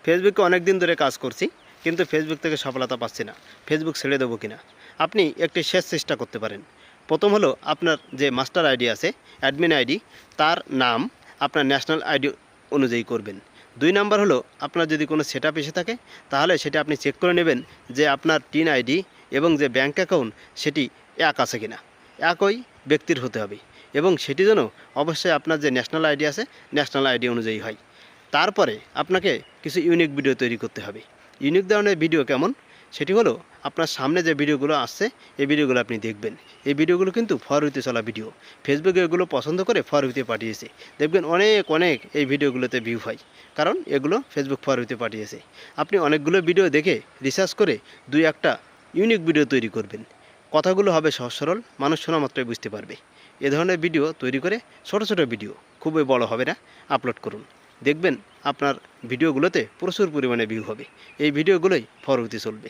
ফেসবুকে অনেক দিন ধরে কাজ করছি, কিন্তু ফেসবুক থেকে সফলতা পাচ্ছি না। ফেসবুক ছেড়ে দেবো কিনা? আপনি একটি শেষ চেষ্টা করতে পারেন। প্রথম হলো, আপনার যে মাস্টার আইডি আছে, অ্যাডমিন আইডি, তার নাম আপনার ন্যাশনাল আইডি অনুযায়ী করবেন। 2 নাম্বার হলো, আপনার যদি কোনো সেটআপ এসে থাকে, তাহলে সেটা আপনি চেক করে নেবেন যে আপনার টিন আইডি এবং যে ব্যাঙ্ক অ্যাকাউন্ট সেটি এক আছে কিনা। একই ব্যক্তির হতে হবে এবং সেটি যেন অবশ্যই আপনার যে ন্যাশনাল আইডি আছে, ন্যাশনাল আইডি অনুযায়ী হয়। তারপরে আপনাকে কিছু ইউনিক ভিডিও তৈরি করতে হবে। ইউনিক ধরনের ভিডিও কেমন? সেটি হলো, আপনার সামনে যে ভিডিওগুলো আসছে, এই ভিডিওগুলো আপনি দেখবেন। এই ভিডিওগুলো কিন্তু ফরওয়ার্ডে চলা ভিডিও। ফেসবুকে এগুলো পছন্দ করে ফরওয়ার্ডে পাঠিয়েছে। দেখবেন অনেক এই ভিডিওগুলোতে ভিউ হয়, কারণ এগুলো ফেসবুক ফরওয়ার্ডে পাঠিয়েছে। আপনি অনেকগুলো ভিডিও দেখে রিসার্চ করে 2-1টা ইউনিক ভিডিও তৈরি করবেন। কথাগুলো হবে সহজ সরল, মানুষ শোনা মাত্রই বুঝতে পারবে। এ ধরনের ভিডিও তৈরি করে ছোট ভিডিও, খুবই বড় হবে না, আপলোড করুন। দেখবেন আপনার ভিডিওগুলোতে প্রচুর পরিমাণে ভিউ হবে। এই ভিডিওগুলোই পরবর্তী চলবে।